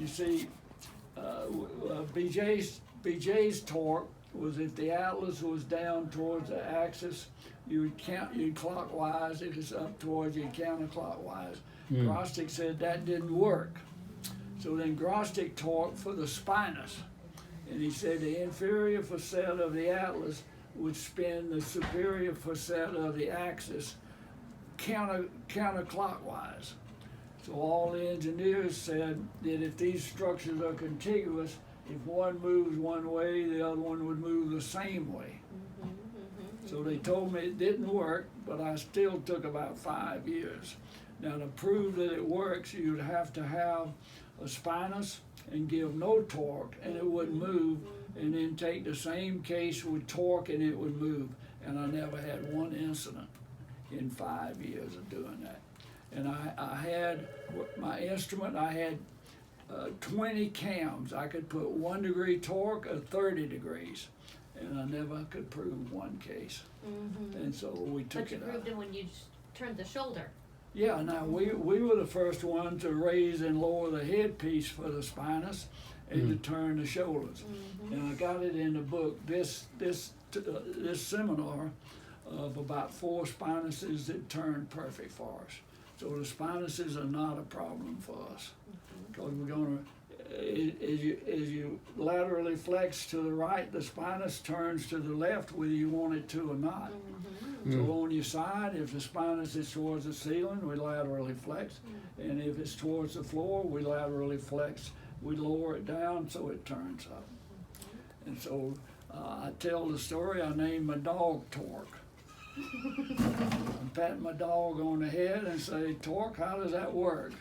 You see, BJ's torque was if the atlas was down towards the axis, you'd clockwise. If it's up towards you, counterclockwise. Grostic said that didn't work. So then Grostic torqued for the spinous, and he said the inferior facet of the atlas would spin the superior facet of the axis counterclockwise. So all the engineers said that if these structures are contiguous, if one moves one way, the other one would move the same way. So they told me it didn't work, but I still took about 5 years. Now to prove that it works, you'd have to have a spinous and give no torque and it wouldn't move, and then take the same case with torque and it would move. And I never had one incident in 5 years of doing that. And I had my instrument, I had 20 cams. I could put 1 degree torque or 30 degrees, and I never could prove one case. And so we took it out. But you proved it when you turned the shoulder. Yeah, now we were the first ones to raise and lower the headpiece for the spinous and to turn the shoulders. And I got it in the book, this seminar of about 4 spinuses that turned perfect for us. So the spinuses are not a problem for us, because we're gonna, as you laterally flex to the right, the spinous turns to the left whether you want it to or not. So on your side, if the spinous is towards the ceiling, we laterally flex, and if it's towards the floor, we laterally flex. We lower it down so it turns up. And so I tell the story, I named my dog Torque. I'm patting my dog on the head and say, Torque, how does that work?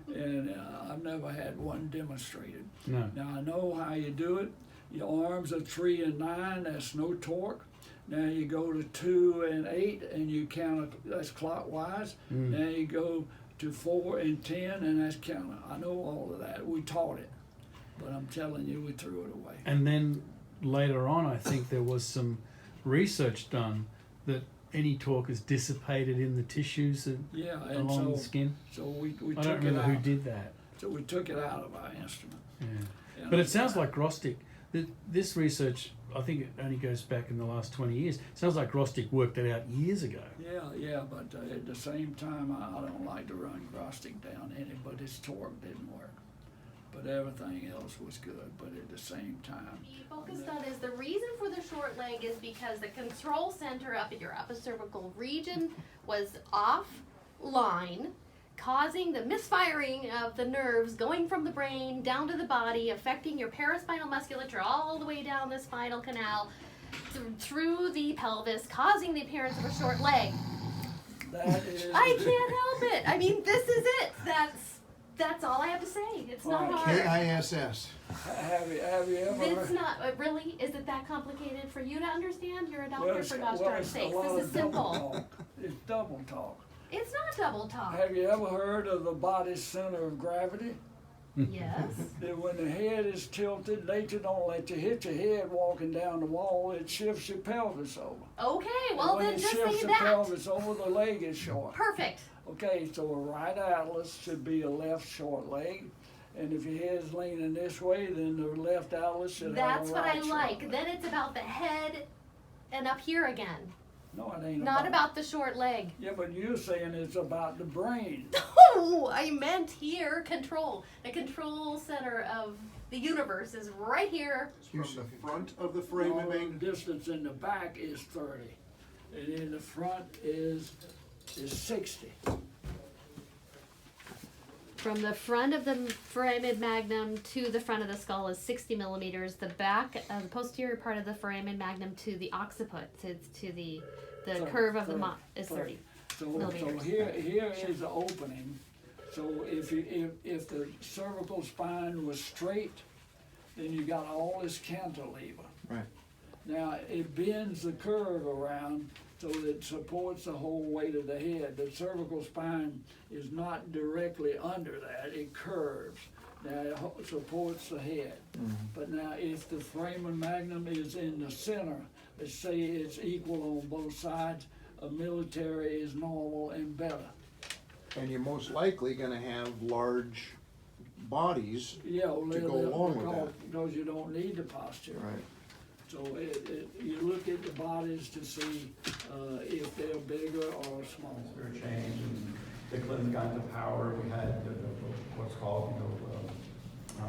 And I've never had one demonstrated. No. Now I know how you do it. Your arms are 3 and 9, that's no torque. Now you go to 2 and 8 and you count, that's clockwise. Now you go to 4 and 10 and that's counter. I know all of that, we taught it, but I'm telling you, we threw it away. And then later on, I think there was some research done that any torque is dissipated in the tissues and along the skin. So we I took don't it remember out. who did that. So we took it out of our instrument. Yeah. But it sounds like Grostic, this research, I think it only goes back in the last 20 years. Sounds like Grostic worked it out years ago. Yeah, but at the same time, I don't like to run Grostic down any, but his torque didn't work. But everything else was good, but at the same time. You focused on is the reason for the short leg is because the control center up at your upper cervical region was offline, causing the misfiring of the nerves going from the brain down to the body, affecting your paraspinal musculature all the way down the spinal canal through the pelvis, causing the appearance of a short leg. That is. I can't help it. I mean, this is it. That's all I have to say. It's not hard. KISS. Have you ever? It's not really. Is it that complicated for you to understand? You're a doctor, for gosh darn it's a sakes. lot This is of double simple. talk. It's double talk. It's not double talk. Have you ever heard of the body's center of gravity? Yes. That when the head is tilted, nature don't let you hit your head walking down the wall. It shifts your pelvis over. Okay. Well, when then it just shifts say the that. pelvis over, the leg is short. Perfect. Okay, so a right atlas should be a left short leg, and if your head's leaning this way, then the left atlas should That's have a what right I short like. leg. Then it's about the head and up here again. No, it ain't Not about the short leg. Yeah, but you're saying it's about the brain. Oh, I meant here control. The control center of the universe is right here. From the front of the frame No, and the main. distance in the back is 30, and in the front is 60. From the front of the foramen magnum to the front of the skull is 60 millimeters. The back, the posterior part of the foramen magnum to the occiput, to the curve of the is 30 So millimeters. here is the opening. So if the cervical spine was straight, then you got all this cantilever. Right. Now it bends the curve around so that it supports the whole weight of the head. The cervical spine is not directly under that, it curves. Now it supports the head. But now if the foramen magnum is in the center, let's say it's equal on both sides, a military is normal and better. And you're most likely gonna have large bodies. Yeah, well, To go along with because you don't need the posterior. Right. So you look at the bodies to see if they're bigger or smaller. Atmosphere change, and the Clintons got into power. We had what's called,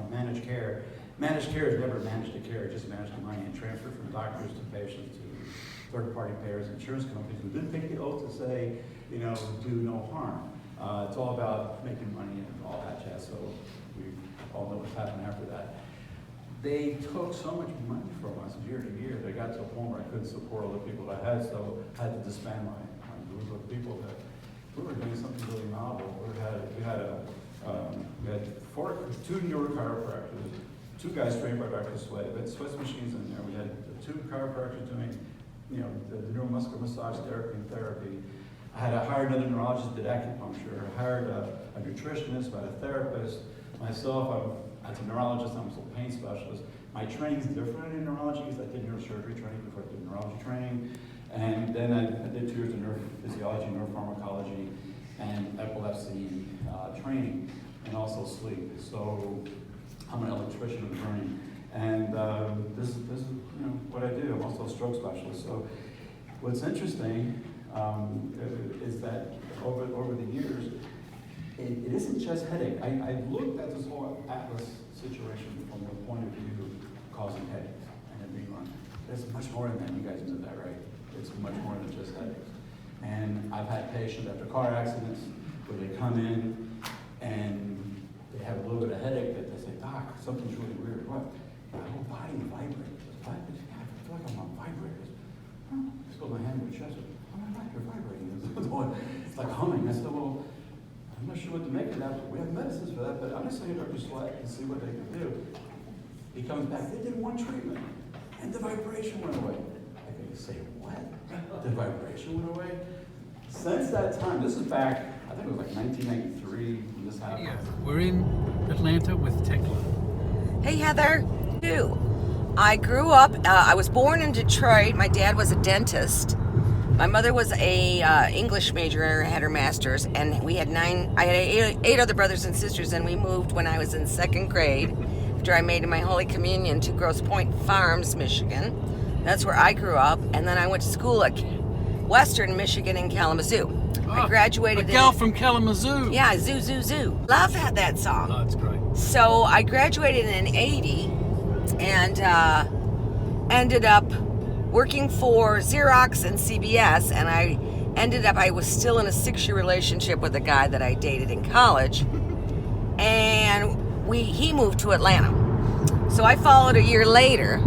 managed care. Managed care is never managed the care; it just managed the money and transferred from doctors to patients to third-party payers, insurance companies who didn't take the oath to say, do no harm. It's all about making money and all that jazz. So we all know what's happened after that. They took so much money from us year to year. They got to a point where I couldn't support all the people that I had, so I had to disband my group of people that we were doing something really novel. We had two neurochiropractors, 2 guys trained by Dr. Sweat. We had Sweat machines in there. We had 2 chiropractors doing, the neuromuscular massage therapy. I had hired another neurologist that did acupuncture. I hired a nutritionist, I had a therapist. Myself, as a neurologist, I'm a pain specialist. My training is different in neurology because I did neurosurgery training before I did neurology training. And then I did 2 years of neurophysiology, neuropharmacology, and epilepsy training, and also sleep. So I'm an electrician of the brain. And this is what I do. I'm also a stroke specialist. So what's interesting is that over the years, it isn't just headache. I looked at this whole Atlas situation from the point of view of causing headaches and it being wrong. There's much more than that. You guys know that, right? It's much more than just headaches. And I've had patients after car accidents where they come in and they have a little bit of headache that they say, Doc, something's really weird. What? My whole body vibrates. I feel like I'm on vibrators. Just go my hand in my chest. Oh my God, you're vibrating. It's like humming. I said, well, I'm not sure what to make of that. We have medicines for that, but I'm just saying Dr. Sweat and see what they can do. He comes back. They did 1 treatment, and the vibration went away. I can say, what? The vibration went away? Since that time, this is back, I think it was like 1993 when this happened. Yeah, we're in Atlanta with Tekla. Hey Heather, I grew up, I was born in Detroit. My dad was a dentist. My mother was a English major, had her master's, and we had I had eight other brothers and sisters, and we moved when I was in 2nd grade after I made my Holy Communion to Grosse Pointe Farms, Michigan. That's where I grew up, and then I went to school at Western Michigan in Kalamazoo. I graduated a gal from Kalamazoo. Yeah, Zoo. Love that song. Oh, it's great. So I graduated in 80 and ended up working for Xerox and CBS, and I was still in a 6-year relationship with a guy that I dated in college, and he moved to Atlanta. So I followed a year later,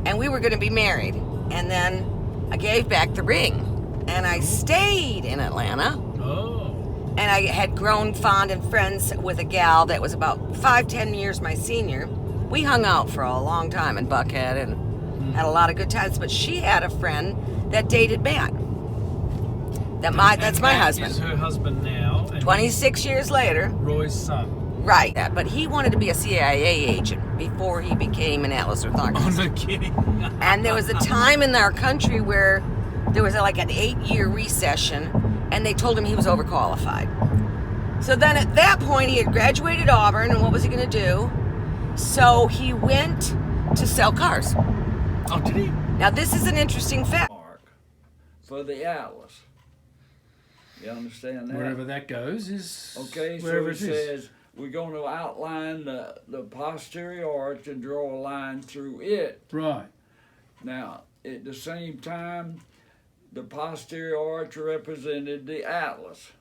and we were going to be married, and then I gave back the ring, and I stayed in Atlanta. Oh. And I had grown fond and friends with a gal that was about 5-10 years my senior. We hung out for a long time in Buckhead and had a lot of good times, but she had a friend that dated Matt. That's my husband. Is her husband now. And 26 years later. Roy's son. Right. But he wanted to be a CIA agent before he became an Atlas orthopedist. Oh, no kidding. And there was a time in our country where there was like an 8-year recession, and they told him he was overqualified. So then at that point, he had graduated Auburn, and what was he going to do? So he went to sell cars. Oh, did he? Now, this is an interesting fact. Mark for the Atlas. You understand that? Wherever that goes is Okay, so wherever it it is. says we're going to outline the posterior arch and draw a line through it. Right. Now, at the same time, the posterior arch represented the Atlas.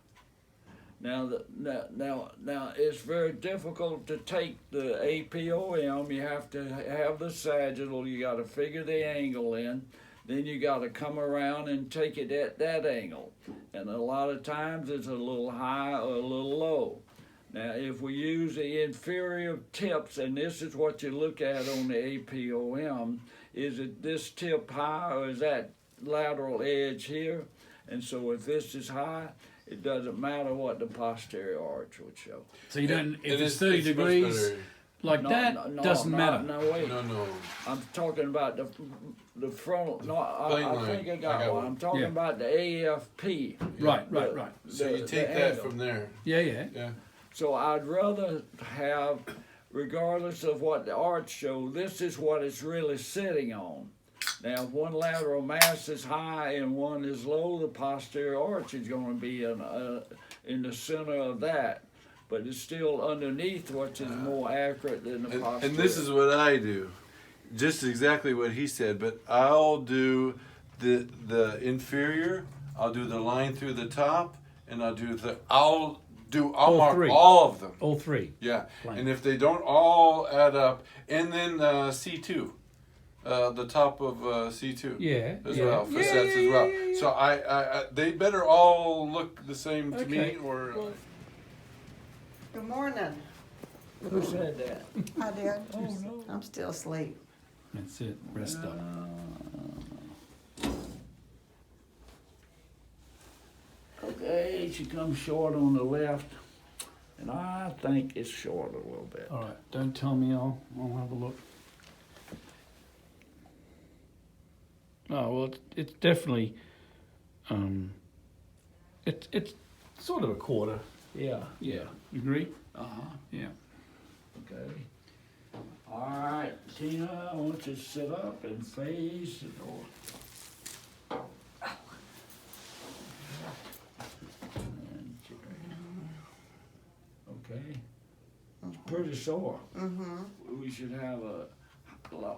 Now, now, it's very difficult to take the APOM. You have to have the sagittal. You got to figure the angle in. Then you got to come around and take it at that angle. And a lot of times it's a little high or a little low. Now, if we use the inferior tips, and this is what you look at on the APOM, is it this tip high or is that lateral edge here? And so if this is high, it doesn't matter what the posterior arch would show. So you don't, if It it's is- 30 it's much degrees better. like No, that, no, doesn't no, matter. No, wait. No. I'm talking about the frontal. No, Plain I line. think I I got got one. one. I'm talking Yeah. about the AFP. Right. The- So you the take that angle. from there. Yeah. Yeah. So I'd rather have, regardless of what the arts show, this is what it's really sitting on. Now, if one lateral mass is high and one is low, the posterior arch is going to be in the center of that. But it's still underneath, which is more accurate than the posterior. And this is what I do, just exactly what he said. But I'll do the inferior. I'll do the line through the top, and I'll mark three. all of them. All three. Yeah, Line. and if they don't all add up, and then C2, the top of C2. Yeah. As yeah. well, facets yeah, as well. yeah, yeah. So I they better all look the same to Okay. me, or. Good morning. Who said that? I did. Oh, no. I'm still asleep. That's it. Rest up. Okay, she comes short on the left, and I think it's short a little bit. All right. Don't tell me. I'll have a look. Oh well, it's definitely. It's sort of a quarter. Yeah. Yeah. You agree? Uh-huh. Yeah. Okay. All right, Tina, I want you to sit up and face the door. Okay. It's pretty sore. Mm-hmm. We should have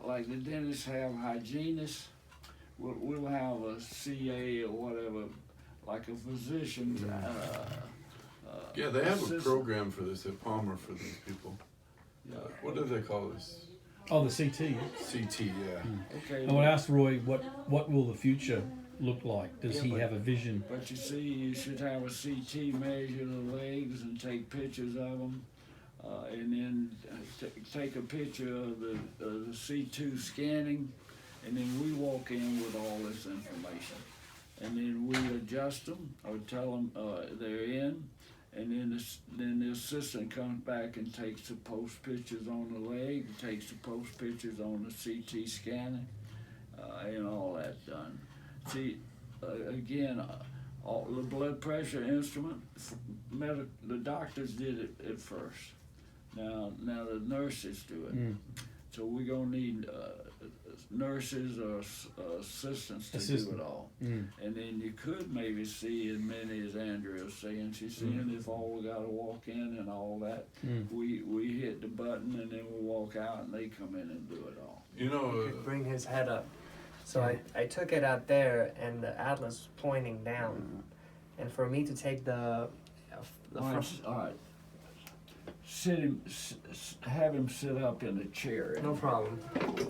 like the dentists have hygienists. We'll have a CA or whatever, like a physician's. Yeah, they have a assistant. program for this at Palmer for these people. What do they call this? Oh, the CT. CT, yeah. Okay. I would ask Roy, what will the future look like? Does he but- have a vision? But you see, you should have a CT measure the legs and take pictures of them, and then take a picture of the C2 scanning, and then we walk in with all this information, and then we adjust them or tell them they're in, and then the assistant comes back and takes the post pictures on the leg, takes the post pictures on the CT scanning, and all that done. See, again, all the blood pressure instrument, the doctors did it at first. Now the nurses do it. So we're gonna need nurses or assistants to do it all. And then you could maybe see as many as Andrea's saying. She's seeing if all we gotta walk in and all that. We hit the button and then we walk out and they come in and do it all. You know, He could bring his head up. So I took it out there, and the atlas pointing down, and for me to take the front. All right. Have him sit up in a chair. No problem.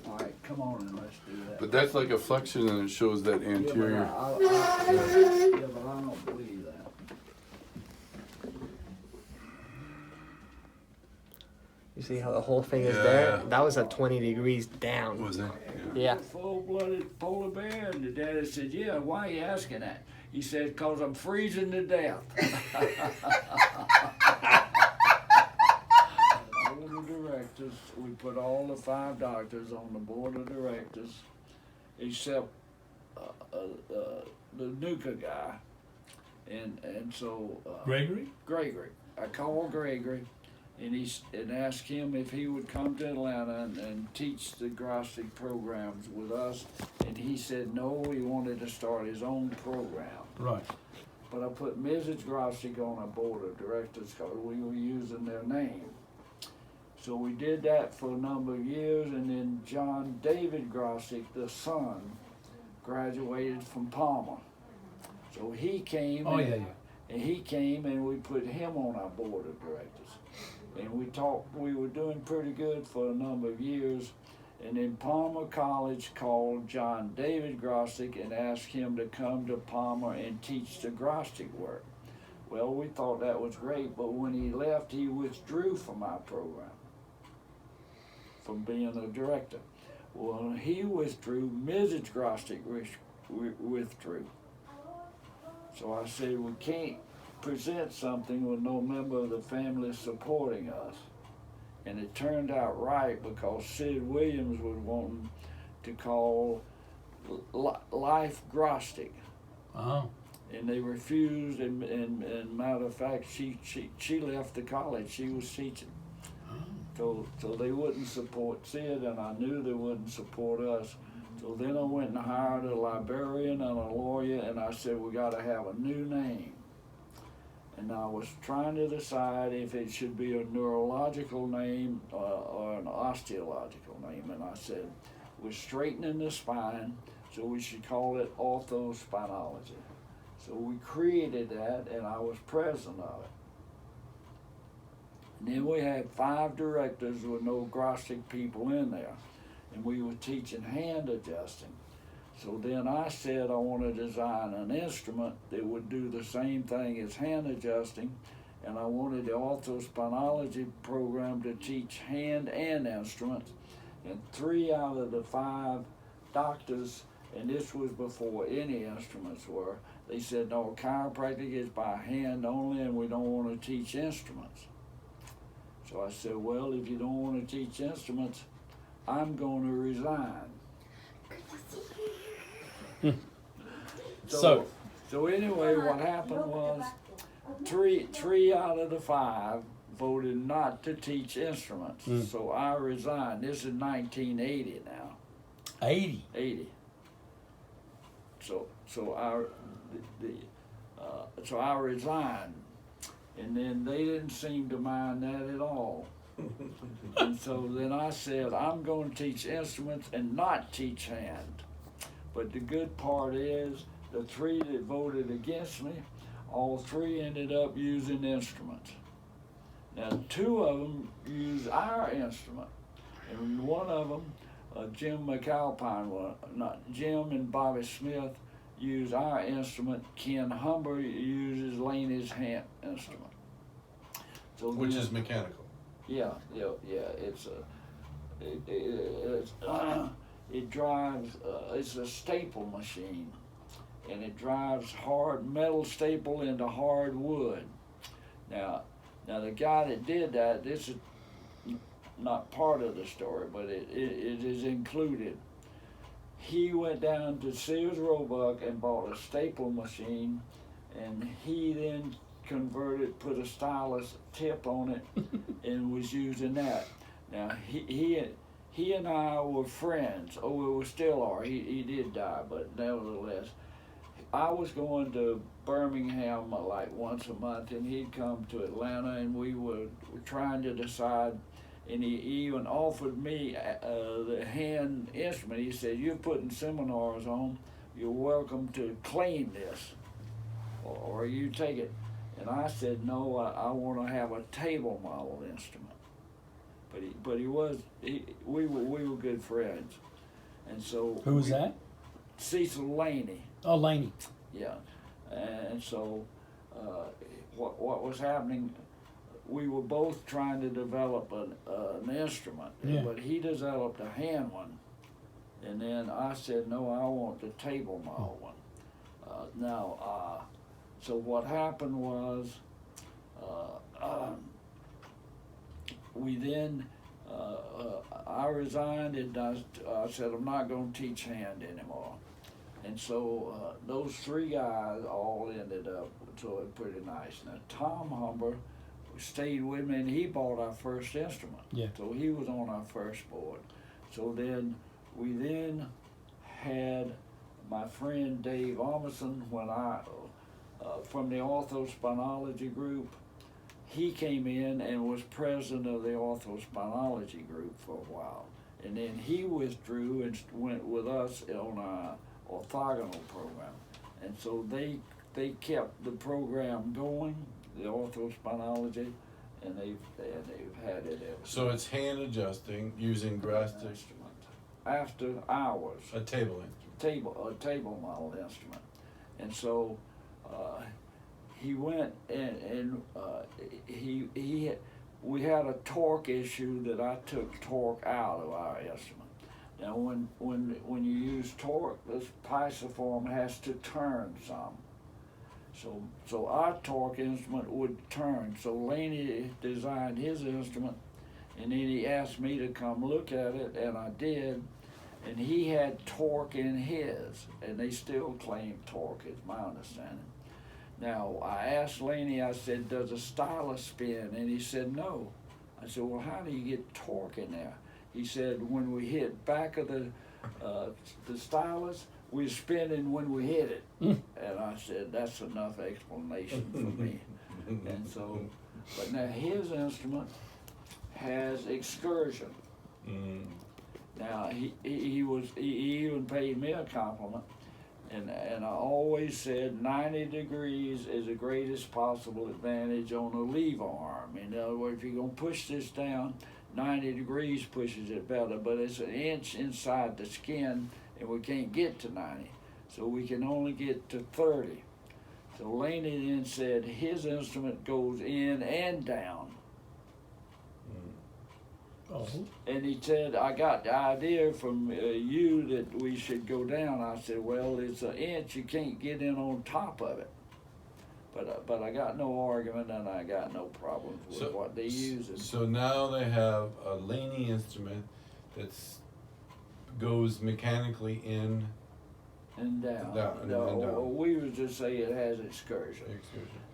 All right, come on and let's do that. but that's like a flexion and it shows that Yeah, anterior. but I don't believe that. You see how the whole thing is Yeah. there? That was at 20 degrees down. Was it? Yeah. Full-blooded polar bear, and the daddy said, "Yeah, why are you asking that?" He said, "'Cause I'm freezing to death." Board of directors, we put all the 5 doctors on the board of directors, except the Nuka guy, and so Gregory? Gregory. I called Gregory and asked him if he would come to Atlanta and teach the Grostic programs with us, and he said no, he wanted to start his own program. Right. But I put Mrs. Grostic on our board of directors because we were using their name. So we did that for a number of years, and then John David Grostic, the son, graduated from Palmer. So he came. Oh, and, yeah. And he came, and we put him on our board of directors. And we were doing pretty good for a number of years. And then Palmer College called John David Grostic and asked him to come to Palmer and teach the Grostic work. Well, we thought that was great, but when he left, he withdrew from our program, from being a director. Well, when he withdrew, Mrs. Grostic withdrew. So I said, we can't present something with no member of the family supporting us. And it turned out right because Sid Williams was wanting to call Life Grostic. Oh. and they refused. And matter of fact, she left the college. She was teaching. So they wouldn't support Sid, and I knew they wouldn't support us. So then I went and hired a librarian and a lawyer, and I said, we got to have a new name. And I was trying to decide if it should be a neurological name or an osteological name. And I said, we're straightening the spine, so we should call it orthospinology. So we created that, and I was president of it. And then we had 5 directors with no Grostic people in there, and we were teaching hand adjusting. So then I said I want to design an instrument that would do the same thing as hand adjusting, and I wanted the orthospinology program to teach hand and instruments. And 3 out of the 5 doctors, and this was before any instruments were, they said, no, chiropractic is by hand only, and we don't want to teach instruments. So I said, well, if you don't want to teach instruments, I'm going to resign. So anyway, what happened was 3 out of the 5 voted not to teach instruments. So I resigned. This is 1980 now. 80. 80. So I resigned, and then they didn't seem to mind that at all. And so then I said, I'm going to teach instruments and not teach hand. But the good part is, the 3 that voted against me, all 3 ended up using instruments. Now 2 of them use our instrument, and one of them, Jim McAlpine, not Jim and Bobby Smith, use our instrument. Ken Humber uses Laney's hand instrument. So Which is mechanical. Yeah. It drives. It's a staple machine, and it drives hard metal staple into hard wood. Now the guy that did that, this is not part of the story, but it is included. He went down to Sears Roebuck and bought a staple machine, and he then put a stylus tip on it, and was using that. Now he and I were friends. Oh, we still are. He did die, but nevertheless, I was going to Birmingham like once a month, and he'd come to Atlanta, and we were trying to decide. And he even offered me the hand instrument. He said, "You're putting seminars on. You're welcome to claim this, or you take it." And I said, "No, I want to have a table model instrument." We were good friends, and so. Who was that? Cecil Laney. Oh, Laney. Yeah, and so what was happening? We were both trying to develop an instrument, but he developed a hand one, and then I said, no, I want the table model one. So what happened was, we then, I resigned, and I said, I'm not going to teach hand anymore. And so those 3 guys all ended up doing pretty nice. Now Tom Humber stayed with me, and he bought our first instrument. Yeah. So he was on our first board. So then we had my friend Dave Armisen, when from the orthospinology group. He came in and was president of the orthospinology group for a while. And then he withdrew and went with us on our orthogonal program. And so they kept the program going, the orthospinology, and they've had it ever since. So it's hand adjusting using Grostic. Instrument. After hours. A table instrument. A table model instrument. And so he went and we had a torque issue that I took torque out of our instrument. Now when you use torque, this pisiform has to turn some. So our torque instrument would turn. So Laney designed his instrument, and then he asked me to come look at it, and I did. And he had torque in his, and they still claim torque, is my understanding. Now, I asked Laney, I said, does a stylus spin? And he said, no. I said, well, how do you get torque in there? He said, when we hit back of the stylus, we're spinning when we hit it. And I said, that's enough explanation for me. And so, but now his instrument has excursion. Now, he even paid me a compliment. And I always said 90 degrees is the greatest possible advantage on a lever arm. In other words, if you're going to push this down, 90 degrees pushes it better, but it's an inch inside the skin, and we can't get to 90. So we can only get to 30. So Laney then said his instrument goes in and down. Oh. And he said, I got the idea from you that we should go down. I said, well, it's an inch, you can't get in on top of it. But I got no argument and I got no problems with what they use. So now they have a Laney instrument that goes mechanically in and down. Down. We would just say it has excursion.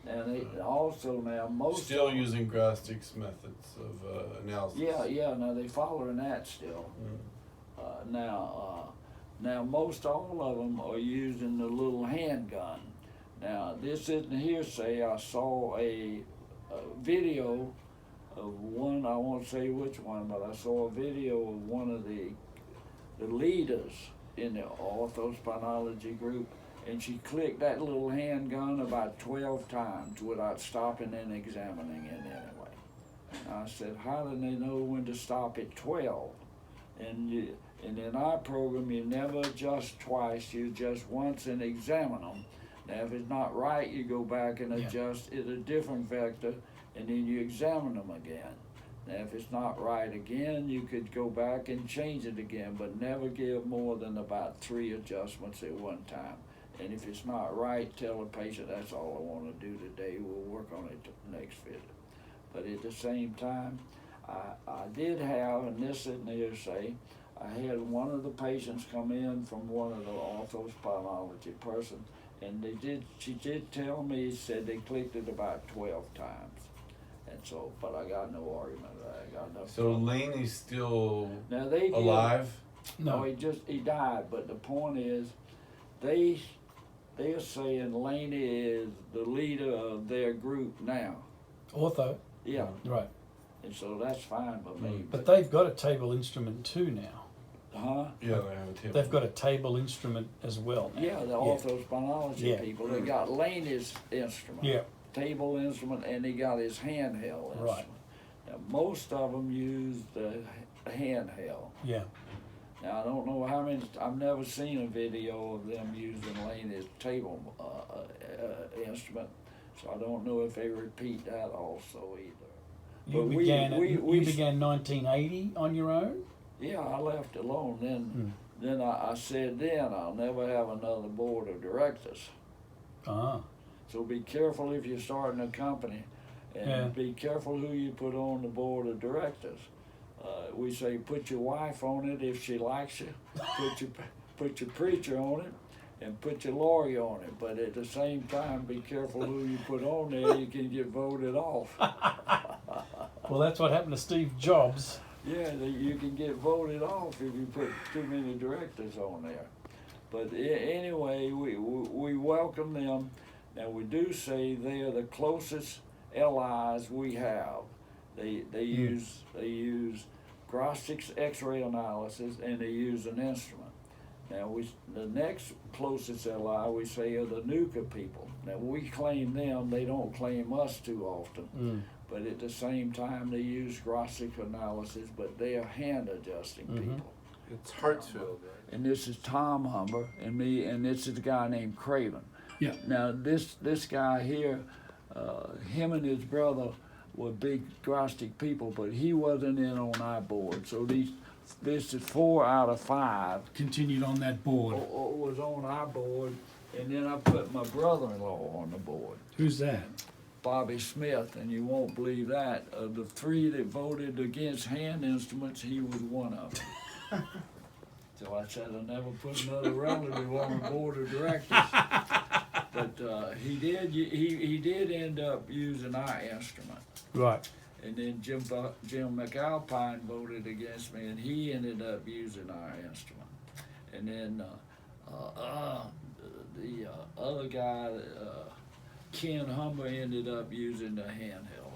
And it also now most still using Grostic's methods of analysis. Yeah. Now they following that still. Now most all of them are using the little handgun. Now this isn't hearsay. I saw a video of one. I won't say which one, but I saw a video of one of the leaders in the orthospinology group. And she clicked that little handgun about 12 times without stopping and examining it anyway. And I said, how do they know when to stop at 12? And in our program, you never adjust twice, you adjust once and examine them. Now, if it's not right, you go back and adjust it a different vector, and then you examine them again. Now, if it's not right again, you could go back and change it again, but never give more than about 3 adjustments at one time. And if it's not right, tell the patient, that's all I want to do today. We'll work on it the next visit. But at the same time, I did have, and this isn't hearsay, I had one of the patients come in from one of the orthospinology person, and she did tell me, said they clicked it about 12 times. And so, but I got no argument. I got no. So Laney's still now alive? No, he died. But the point is, they're saying Laney is the leader of their group now. Ortho. Yeah. Right. And so that's fine by me. But they've got a table instrument too now. Huh? Yeah, they have a table. They've got a table instrument as well now. Yeah, the orthospinology people. They got Laney's instrument. Yeah. Table instrument, and he got his handheld instrument. Right. Now, most of them use the handheld. Yeah. Now, I don't know how many, I've never seen a video of them using Laney's table instrument, so I don't know if they repeat that also either. You began 1980 on your own? Yeah, I left it alone. Then I said I'll never have another board of directors. So be careful if you're starting a company, and be careful who you put on the board of directors. We say put your wife on it if she likes you, put your preacher on it, and put your lawyer on it. But at the same time, be careful who you put on there. You can get voted off. Well, that's what happened to Steve Jobs. Yeah, you can get voted off if you put too many directors on there. But anyway, we welcome them. Now we do say they are the closest allies we have. They use Grostic's X-ray analysis, and they use an instrument. Now the next closest ally we say are the NUCA people. Now we claim them; they don't claim us too often. But at the same time, they use Grostic analysis, but they are hand adjusting people. It's Hartsfield, right? And this is Tom Humber and me, and this is a guy named Craven. Yeah. Now this guy here, him and his brother were big Grostic people, but he wasn't in on our board. So this is 4 out of 5. Continued on that board. Was on our board, and then I put my brother-in-law on the board. Who's that? Bobby Smith, and you won't believe that. Of the 3 that voted against hand instruments, he was one of them. So I said I'll never put another relative on the board of directors. But he did end up using our instrument. Right. And then Jim McAlpine voted against me, and he ended up using our instrument. And then the other guy, Ken Humber, ended up using the handheld.